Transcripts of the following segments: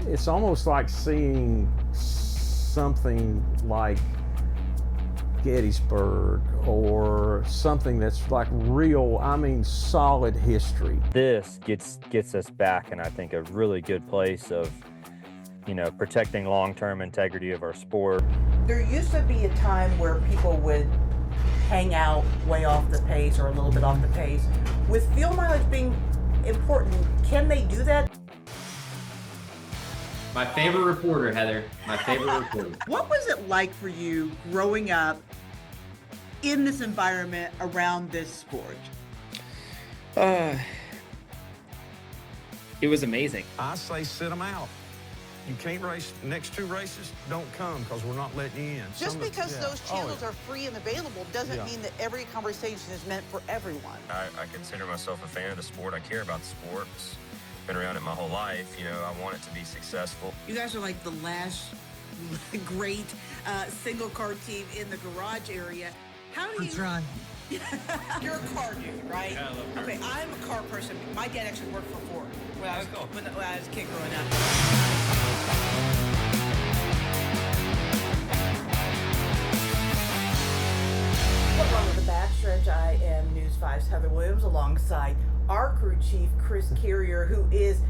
it's almost like seeing something like Gettysburg or something that's like real, solid history. This gets us back in, I think, a really good place of, protecting long-term integrity of our sport. There used to be a time where people would hang out way off the pace or a little bit off the pace. With fuel mileage being important, can they do that? My favorite reporter, Heather. My favorite reporter. What was it like for you growing up in this environment around this sport? It was amazing. I say sit them out. You can't race next 2 races, don't come because we're not letting you in. Just because those channels are free and available doesn't mean that every conversation is meant for everyone. I consider myself a fan of the sport. I care about the sport. Been around it my whole life. I want it to be successful. You guys are like the last great single car team in the garage area. How do you... That's right. You're a car dude, right? Yeah, I love cars. Okay, I'm a car person. My dad actually worked for Ford when I was a kid growing up. Welcome to the Backstretch. I am News 5's Heather Williams alongside our crew chief, Chris Carrier, who is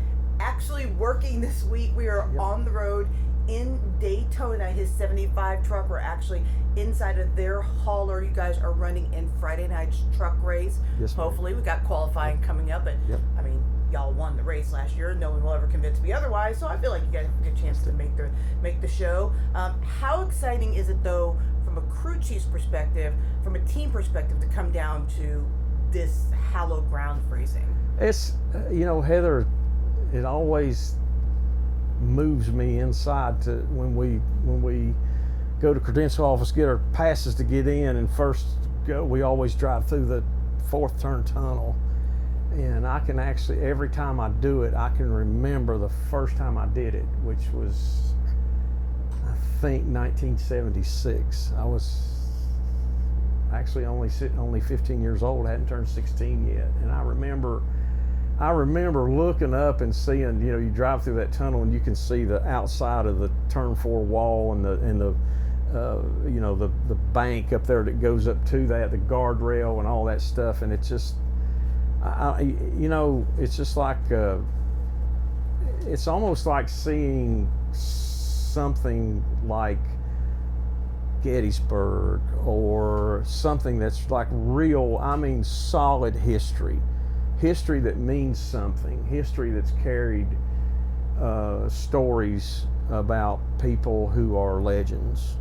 actually working this week. We are on the road in Daytona, his 75 truck. We're actually inside of their hauler. You guys are running in Friday night's truck race. Yes, hopefully. We got qualifying coming up, but y'all won the race last year. No one will ever convince me otherwise, so I feel like you guys have a good chance to make the show. How exciting is it, though, from a crew chief's perspective, from a team perspective, to come down to this hallowed ground for racing? It's, Heather, it always moves me inside to when we go to credential office, get our passes to get in, and first we always drive through the 4th turn tunnel. And I can actually, every time I do it, I can remember the first time I did it, which was, I think, 1976. I was actually only 15 years old, hadn't turned 16 yet. And I remember looking up and seeing, you drive through that tunnel and you can see the outside of the turn 4 wall and the bank up there that goes up to that, the guardrail and all that stuff. And it's just, it's just like, it's almost like seeing something like Gettysburg or something that's like real, solid history that means something, history that's carried stories about people who are legends.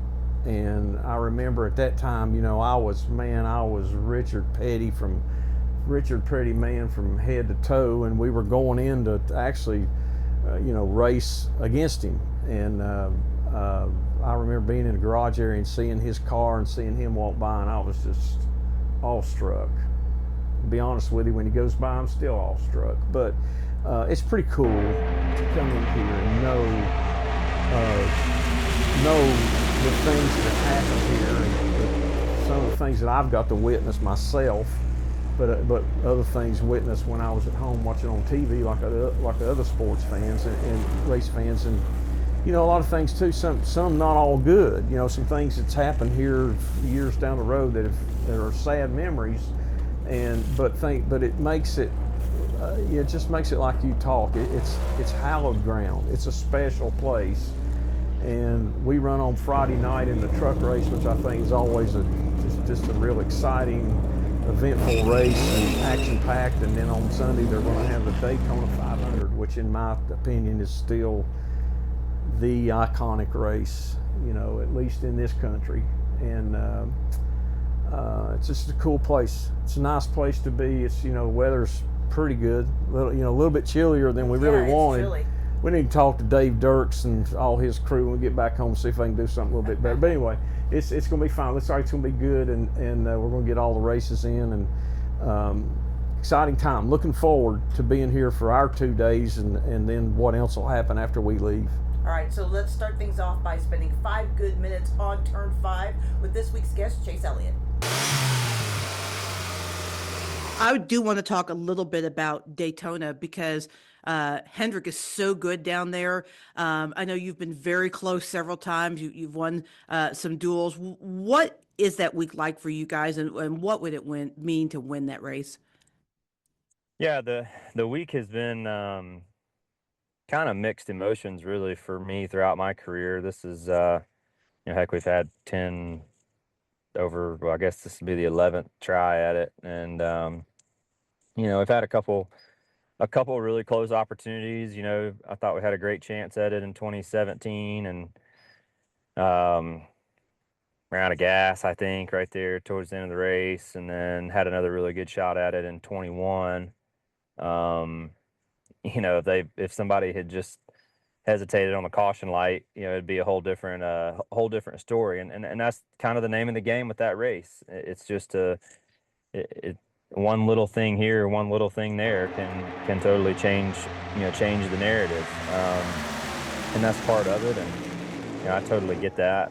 And I remember at that time, I was Richard Petty man from head to toe, and we were going in to actually, race against him. And I remember being in the garage area and seeing his car and seeing him walk by, and I was just awestruck. To be honest with you, when he goes by, I'm still awestruck. But it's pretty cool to come in here and know the things that happen here, and some of the things that I've got to witness myself. But other things witnessed when I was at home watching on TV, like the other sports fans and race fans, and a lot of things too. Some not all good. Some things that's happened here years down the road that are sad memories, but it makes it. It just makes it like you talk. It's hallowed ground. It's a special place, and we run on Friday night in the truck race, which I think is always just a real exciting, eventful race and action-packed. And then on Sunday they're going to have the Daytona 500, which in my opinion is still the iconic race, at least in this country. And it's just a cool place. It's a nice place to be. It's, weather's pretty good, a little bit chillier than we really wanted. Chilly. We need to talk to Dave Dirks and all his crew when we get back home and see if they can do something a little bit better. But anyway, it's going to be fine. Looks like it's going to be good, and we're going to get all the races in, and exciting time. Looking forward to being here for our 2 days, and then what else will happen after we leave. All right, so let's start things off by spending 5 good minutes on turn 5 with this week's guest, Chase Elliott. I do want to talk a little bit about Daytona because Hendrick is so good down there. I know you've been very close several times. You've won some duels. What is that week like for you guys, and what would it mean to win that race? Yeah, the week has been kind of mixed emotions really for me throughout my career. This is heck, we've had 10 over, well, I guess this will be the 11th try at it, and we've had a couple really close opportunities. I thought we had a great chance at it in 2017, and ran out of gas, I think, right there towards the end of the race, and then had another really good shot at it in 21. If somebody had just hesitated on the caution light, it'd be a whole different story. And that's kind of the name of the game with that race. It's just one little thing here, one little thing there can totally change the narrative. And that's part of it. And I totally get that.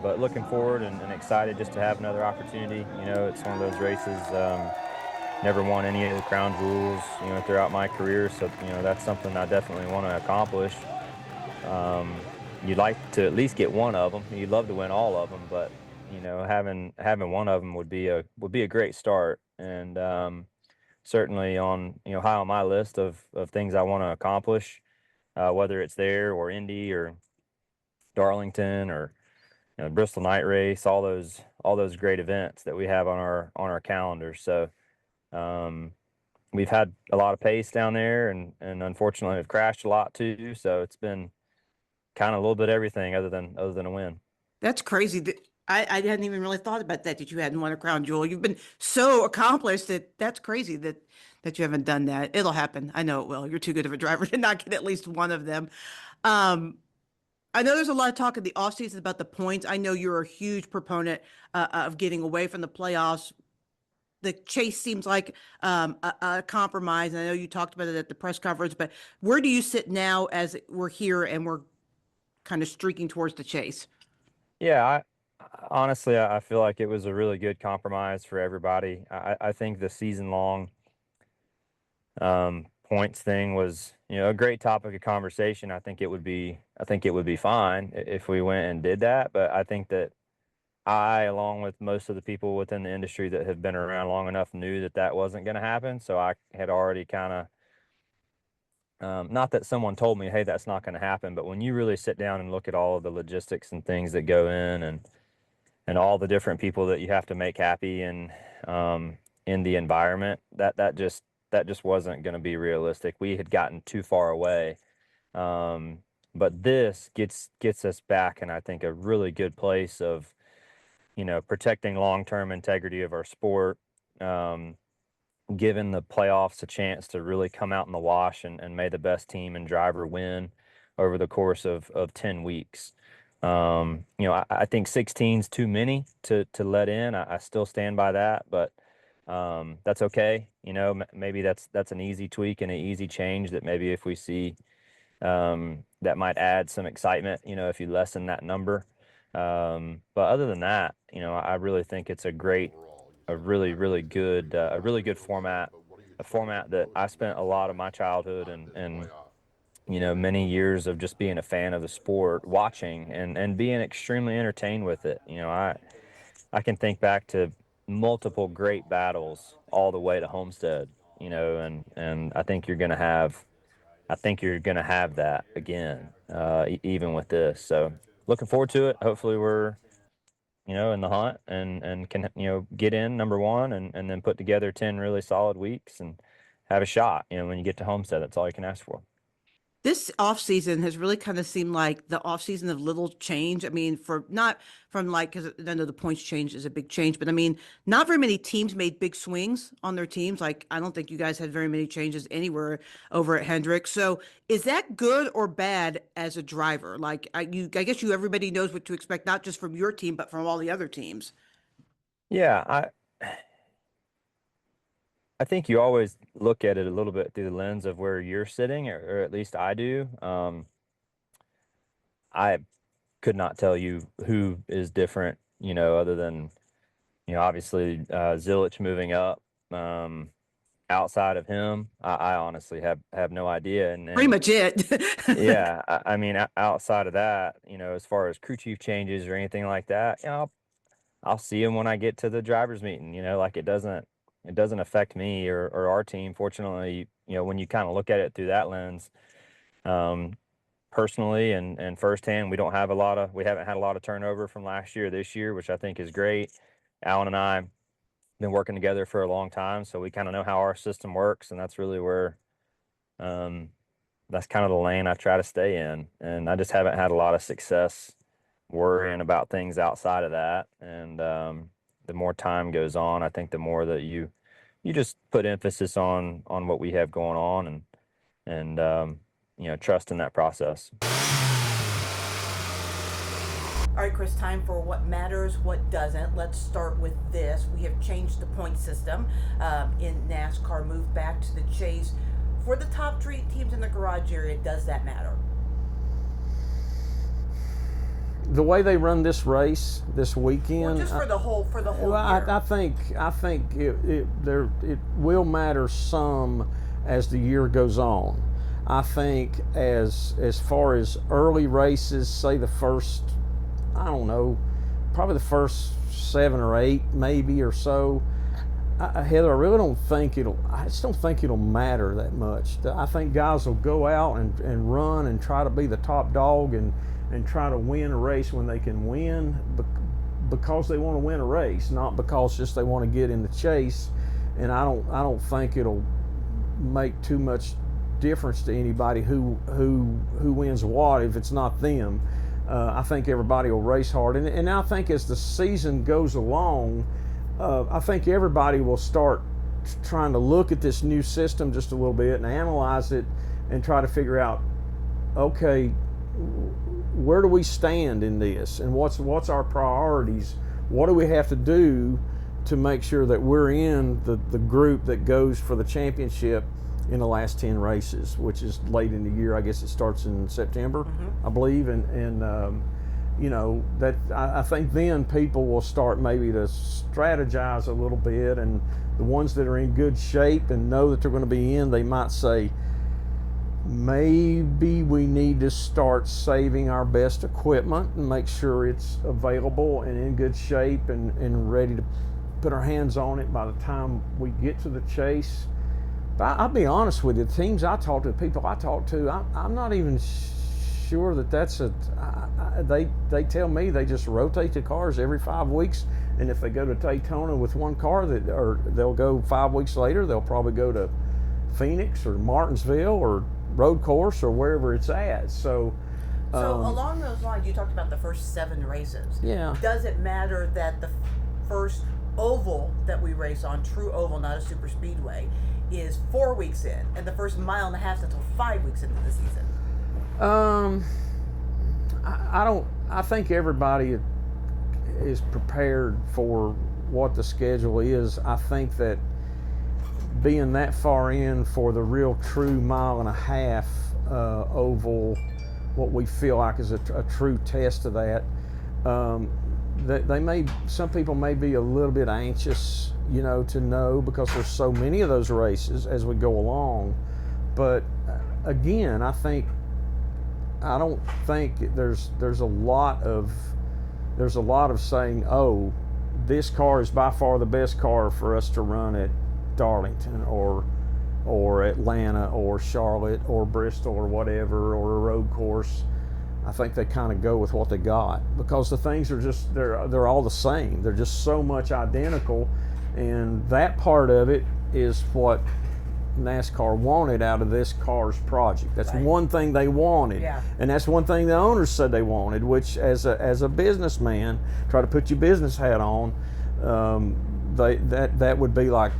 But looking forward and excited just to have another opportunity. It's one of those races. Never won any of the crown jewels, throughout my career. So, that's something I definitely want to accomplish. You'd like to at least get one of them. You'd love to win all of them, but having one of them would be a great start. And certainly on high on my list of things I want to accomplish, whether it's there or Indy or Darlington or Bristol Night Race, all those great events that we have on our calendar. So. We've had a lot of pace down there, and unfortunately have crashed a lot too. So it's been kind of a little bit everything other than a win. That's crazy. I hadn't even really thought about that you hadn't won a crown jewel. You've been so accomplished that's crazy that you haven't done that. It'll happen. I know it will. You're too good of a driver to not get at least one of them. I know there's a lot of talk in the offseason about the points. I know you're a huge proponent of getting away from the playoffs. The chase seems like a compromise. And I know you talked about it at the press conference, but where do you sit now as we're here and we're kind of streaking towards the chase? Yeah, honestly, I feel like it was a really good compromise for everybody. I think the season-long points thing was, a great topic of conversation. I think it would be fine if we went and did that. But I think that along with most of the people within the industry that have been around long enough, knew that wasn't going to happen. So I had already kind of, not that someone told me, hey, that's not going to happen, but when you really sit down and look at all of the logistics and things that go in and all the different people that you have to make happy and in the environment, that just wasn't going to be realistic. We had gotten too far away. But this gets us back in, I think, a really good place of, protecting long-term integrity of our sport, giving the playoffs a chance to really come out in the wash and may the best team and driver win over the course of 10 weeks. I think 16's too many to let in. I still stand by that, but that's okay. Maybe that's an easy tweak and an easy change that maybe if we see that might add some excitement, if you lessen that number. But other than that, I really think it's a really, really good format, a format that I spent a lot of my childhood and many years of just being a fan of the sport, watching and being extremely entertained with it. I can think back to multiple great battles all the way to Homestead, and I think you're going to have that again, even with this. So looking forward to it. Hopefully we're, in the hunt and can, get in number one and then put together 10 really solid weeks and have a shot. When you get to Homestead, that's all you can ask for. This off season has really kind of seemed like the off season of little change. I mean, because I know the points change is a big change, but I mean, not very many teams made big swings on their teams. Like, I don't think you guys had very many changes anywhere over at Hendrick. So is that good or bad as a driver? Like, I guess everybody knows what to expect, not just from your team, but from all the other teams. Yeah, I think you always look at it a little bit through the lens of where you're sitting, or at least I do. I could not tell you who is different, other than, obviously Zilich moving up. outside of him, I honestly have no idea. And Pretty much it. yeah, I mean, outside of that, as far as crew chief changes or anything like that, I'll see him when I get to the driver's meeting. Like it doesn't affect me or our team. Fortunately, when you kind of look at it through that lens, personally and firsthand, we haven't had a lot of turnover from last year, this year, which I think is great. Alan and I been working together for a long time, so we kind of know how our system works, and that's really where that's kind of the lane I try to stay in. And I just haven't had a lot of success worrying about things outside of that. And the more time goes on, I think the more that you just put emphasis on what we have going on and trust in that process. All right, Chris, time for what matters, what doesn't. Let's start with this. We have changed the point system in NASCAR, moved back to the chase. For the top three teams in the garage area, does that matter? The way they run this race this weekend, Well, just for the whole well, year. I think it will matter some as the year goes on. I think as far as early races, say the first, I don't know, probably the first 7 or 8 maybe or so. Heather, I just don't think it'll matter that much. I think guys will go out and run and try to be the top dog and try to win a race when they can win because they want to win a race, not because just they want to get in the chase. And I don't think it'll make too much difference to anybody who wins what if it's not them. I think everybody will race hard, and I think as the season goes along, I think everybody will start trying to look at this new system just a little bit and analyze it and try to figure out, okay, where do we stand in this, and what's our priorities? What do we have to do to make sure that we're in the group that goes for the championship in the last 10 races, which is late in the year. I guess it starts in September, I believe, and that I think then people will start maybe to strategize a little bit, and the ones that are in good shape and know that they're going to be in, they might say, maybe we need to start saving our best equipment and make sure it's available and in good shape and ready to put our hands on it by the time we get to the chase. But I'll be honest with you, the teams I talk to, the people I talk to, I'm not even sure that that's they tell me they just rotate the cars every 5 weeks, and if they go to Daytona with one car, or they'll go 5 weeks later, they'll probably go to Phoenix or Martinsville or road course or wherever it's at. So along those lines, you talked about the first 7 races. Yeah. Does it matter that the first oval that we race on, true oval, not a super speedway, is 4 weeks in, and the first mile and a half until 5 weeks into the season? I think everybody is prepared for what the schedule is. I think that being that far in for the real true mile and a half oval, what we feel like is a true test of that, some people may be a little bit anxious, to know, because there's so many of those races as we go along. But again, I don't think there's a lot of saying, oh, this car is by far the best car for us to run at Darlington or Atlanta or Charlotte or Bristol or whatever, or a road course. I think they kind of go with what they got, because the things are just, they're all the same. They're just so much identical, and that part of it is what NASCAR wanted out of this car's project. That's right. One thing they wanted, yeah. And that's one thing the owners said they wanted, which as a businessman, try to put your business hat on, that would be like,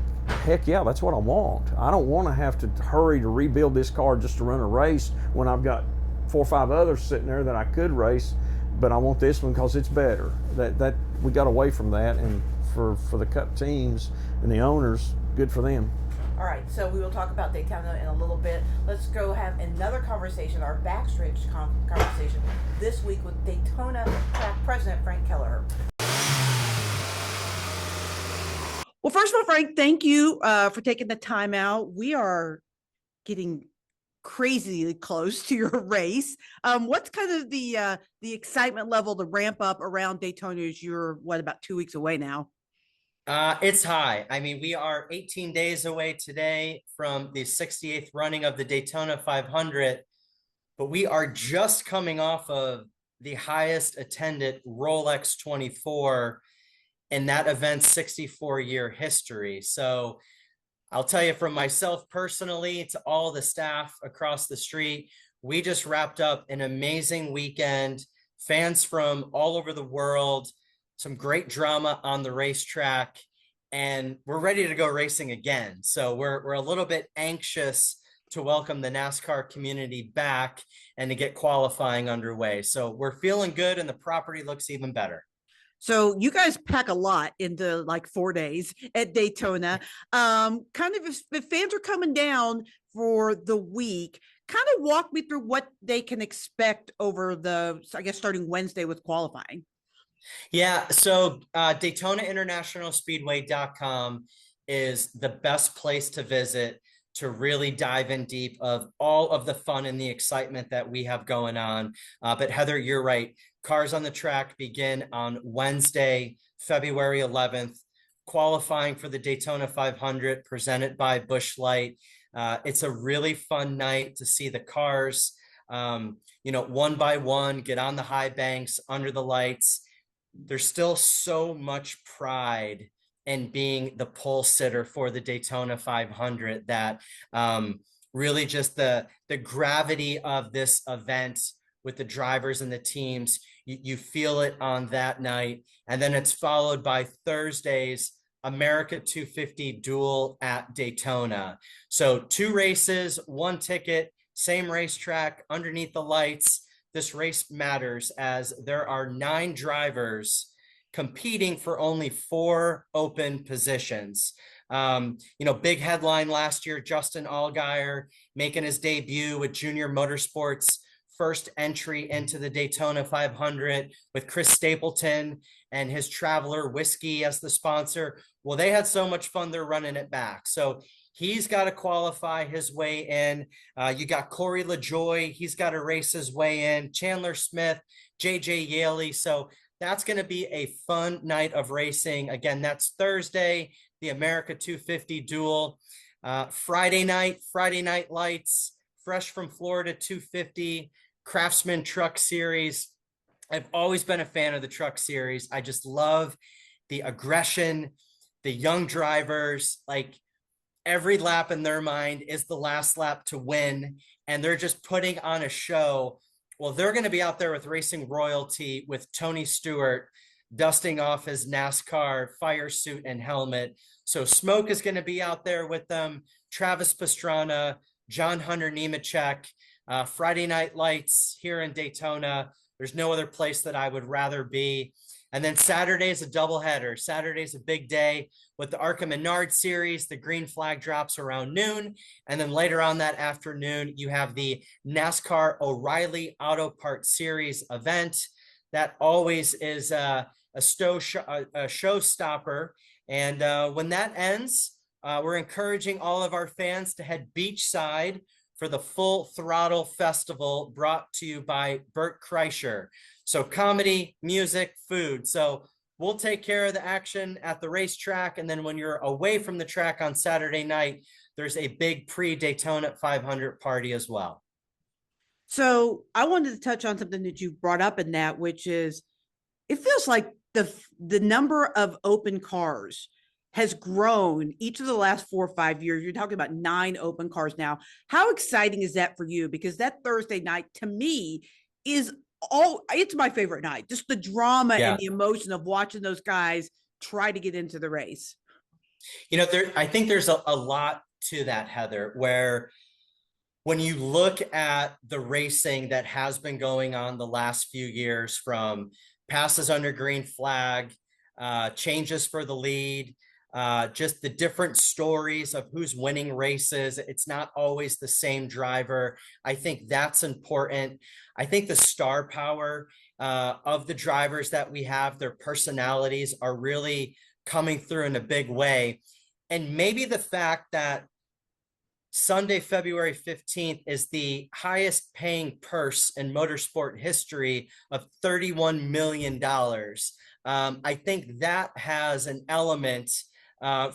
heck yeah, that's what I want. I don't want to have to hurry to rebuild this car just to run a race when I've got 4 or 5 others sitting there that I could race, but I want this one because it's better. That we got away from that, and for the Cup teams and the owners, good for them. All right, so we will talk about Daytona in a little bit. Let's go have another conversation, our Backstretch conversation this week with Daytona track president Frank Kelleher. Well, first of all, Frank, thank you for taking the time out. We are getting crazily close to your race. What's kind of the excitement level, the ramp up around Daytona as you're about 2 weeks away now? It's high. I mean, we are 18 days away today from the 68th running of the Daytona 500, but we are just coming off of the highest attended Rolex 24 in that event's 64-year history. So I'll tell you, from myself personally to all the staff across the street, we just wrapped up an amazing weekend. Fans from all over the world, some great drama on the racetrack, and we're ready to go racing again. So we're a little bit anxious to welcome the NASCAR community back and to get qualifying underway. So we're feeling good, and the property looks even better. So you guys pack a lot into like 4 days at Daytona. Kind of if fans are coming down for the week, kind of walk me through what they can expect over I guess starting Wednesday with qualifying. Yeah, so DaytonaInternationalSpeedway.com is the best place to visit to really dive in deep of all of the fun and the excitement that we have going on. But Heather, you're right. Cars on the track begin on Wednesday, February 11th, qualifying for the Daytona 500 presented by Busch Light. It's a really fun night to see the cars, one by one, get on the high banks under the lights. There's still so much pride in being the pole sitter for the Daytona 500 that really just the gravity of this event with the drivers and the teams, you feel it on that night. And then it's followed by Thursday's America 250 duel at Daytona. So 2 races, 1 ticket, same racetrack, underneath the lights. This race matters as there are 9 drivers competing for only 4 open positions. Big headline last year, Justin Allgaier making his debut with Junior Motorsports' first entry into the Daytona 500 with Chris Stapleton and his Traveler Whiskey as the sponsor. Well, they had so much fun, they're running it back. So he's got to qualify his way in. You got Corey LaJoie. He's got to race his way in. Chandler Smith, JJ Yaley. So that's going to be a fun night of racing. Again, that's Thursday, the America 250 duel. Friday night lights, fresh from Florida 250, Craftsman Truck Series. I've always been a fan of the Truck Series. I just love the aggression, the young drivers, like every lap in their mind is the last lap to win, and they're just putting on a show. Well, they're going to be out there with racing royalty with Tony Stewart dusting off his NASCAR fire suit and helmet. So Smoke is going to be out there with them, Travis Pastrana, John Hunter Nemechek. Friday night lights here in Daytona. There's no other place that I would rather be. And then Saturday is a doubleheader. Saturday's a big day with the Arca Menard Series. The green flag drops around noon. And then later on that afternoon, you have the NASCAR O'Reilly Auto Parts Series event. That always is a showstopper. And when that ends, we're encouraging all of our fans to head beachside for the Full Throttle Festival brought to you by Bert Kreischer. So comedy, music, food. So we'll take care of the action at the racetrack. And then when you're away from the track on Saturday night, there's a big pre-Daytona 500 party as well. So I wanted to touch on something that you brought up in that, which is it feels like the number of open cars has grown each of the last 4 or 5 years. You're talking about 9 open cars now. How exciting is that for you? Because that Thursday night to me it's my favorite night. Just the drama and the emotion of watching those guys try to get into the race. I think there's a lot to that, Heather, where when you look at the racing that has been going on the last few years, from passes under green flag, changes for the lead, just the different stories of who's winning races. It's not always the same driver. I think that's important. I think the star power of the drivers that we have, their personalities are really coming through in a big way. And maybe the fact that Sunday, February 15th is the highest paying purse in motorsport history of $31 million. I think that has an element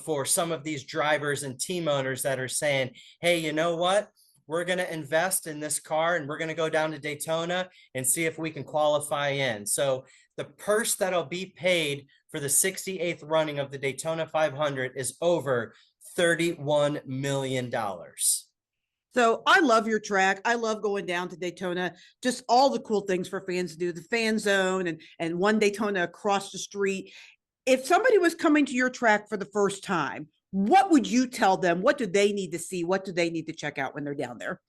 for some of these drivers and team owners that are saying, hey, you know what? We're going to invest in this car and we're going to go down to Daytona and see if we can qualify in. So the purse that'll be paid for the 68th running of the Daytona 500 is over $31 million. So I love your track. I love going down to Daytona, just all the cool things for fans to do, the fan zone and one Daytona across the street. If somebody was coming to your track for the first time, what would you tell them? What do they need to see? What do they need to check out when they're down there?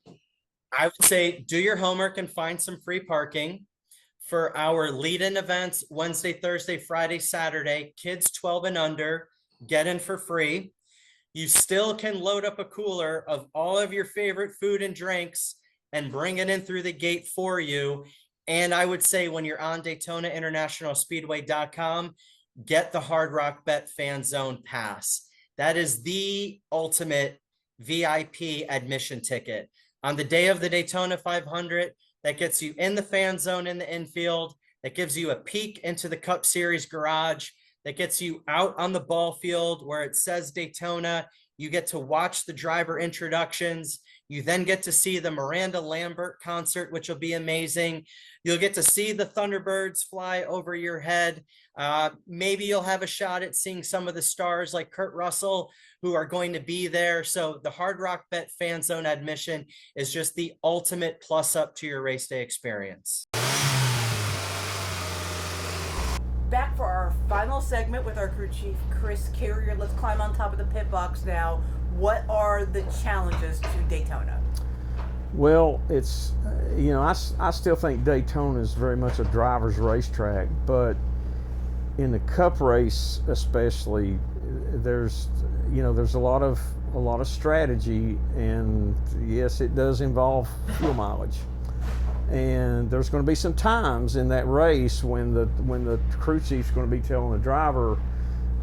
I would say do your homework and find some free parking for our lead-in events, Wednesday, Thursday, Friday, Saturday. Kids 12 and under, get in for free. You still can load up a cooler of all of your favorite food and drinks and bring it in through the gate for you. And I would say when you're on DaytonaInternationalSpeedway.com, get the Hard Rock Bet Fan Zone Pass. That is the ultimate VIP admission ticket. On the day of the Daytona 500, that gets you in the fan zone in the infield, that gives you a peek into the Cup Series garage, that gets you out on the ball field where it says Daytona. You get to watch the driver introductions. You then get to see the Miranda Lambert concert, which will be amazing. You'll get to see the Thunderbirds fly over your head. Maybe you'll have a shot at seeing some of the stars like Kurt Russell who are going to be there. So the Hard Rock Bet Fan Zone admission is just the ultimate plus up to your race day experience. Back for our final segment with our crew chief, Chris Carrier. Let's climb on top of the pit box now. What are the challenges to Daytona? Well, it's, I still think Daytona is very much a driver's racetrack, but in the Cup race especially, there's a lot of strategy, and yes, it does involve fuel mileage. And there's going to be some times in that race when the crew chief's going to be telling the driver,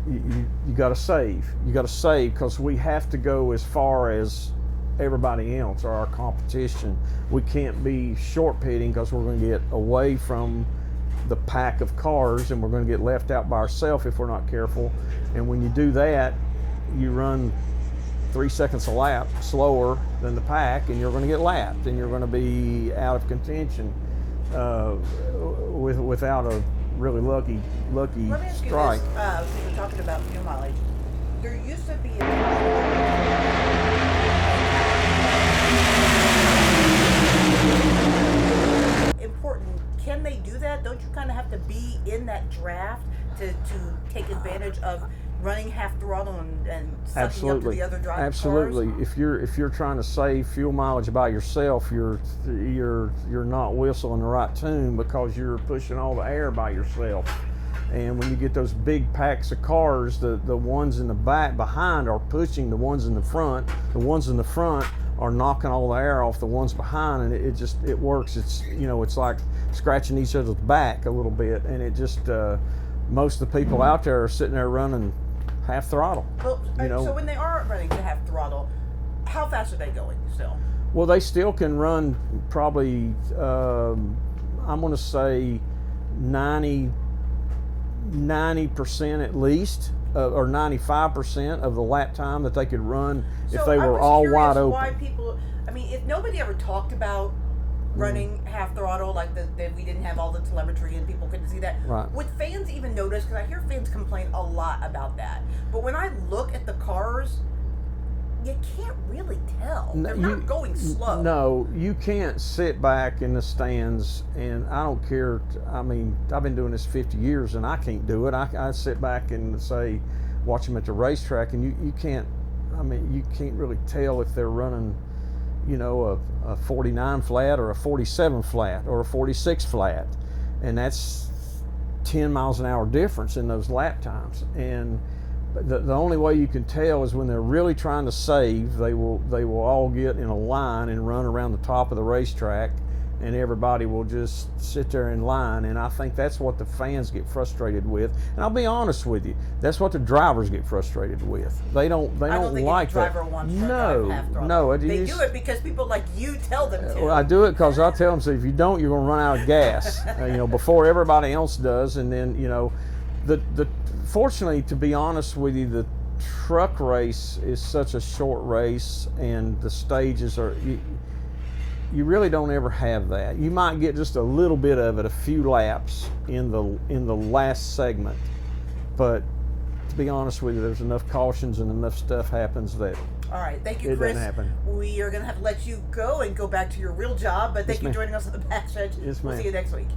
you got to save. You got to save because we have to go as far as everybody else or our competition. We can't be short pitting because we're going to get away from the pack of cars and we're going to get left out by ourselves if we're not careful. And when you do that, you run 3 seconds a lap slower than the pack, and you're going to get lapped, and you're going to be out of contention without a really lucky Let me ask strike. You this, so you're talking about fuel mileage. There used to be important. Can they do that? Don't you kind of have to be in that draft to take advantage of running half throttle and sucking up to the other drivers? Absolutely. If you're trying to save fuel mileage by yourself, you're not whistling the right tune because you're pushing all the air by yourself. And when you get those big packs of cars, the ones in the back behind are pushing the ones in the front. The ones in the front are knocking all the air off the ones behind, and it works. It's it's like scratching each other's back a little bit, and it just most of the people out there are sitting there running half throttle. Well, so when they are running to half throttle, how fast are they going still? Well, they still can run probably, I'm going to say 90% at least, or 95% of the lap time that they could run if they were all wide open. Why people? I mean, if nobody ever talked about running half throttle, like that we didn't have all the telemetry and people couldn't see that. Right. Would fans even notice? Because I hear fans complain a lot about that. But when I look at the cars, you can't really tell. They're not going slow. No, you can't sit back in the stands, and I don't care. I mean, I've been doing this 50 years, and I can't do it. I sit back and say, watch them at the racetrack, and you can't. I mean, you can't really tell if they're running, a 49 flat or a 47 flat or a 46 flat, and that's 10 miles an hour difference in those lap times. And the only way you can tell is when they're really trying to save. They will all get in a line and run around the top of the racetrack, and everybody will just sit there in line. And I think that's what the fans get frustrated with. And I'll be honest with you, that's what the drivers get frustrated with. They don't I don't think like any driver that. wants to drive half throttle. No, They do it because people like you tell them to. Well, I do it because I tell them, so if you don't, you're going to run out of gas, before everybody else does. And then, fortunately, to be honest with you, the truck race is such a short race, and the stages are. You really don't ever have that. You might get just a little bit of it, a few laps in the last segment, but to be honest with you, there's enough cautions and enough stuff happens that. All right, thank you, It Chris. doesn't happen. We are going to have to let you go and go back to your real job, but thank Yes, you ma'am. for joining us on the Backstretch. Yes, We'll ma'am. see you next week.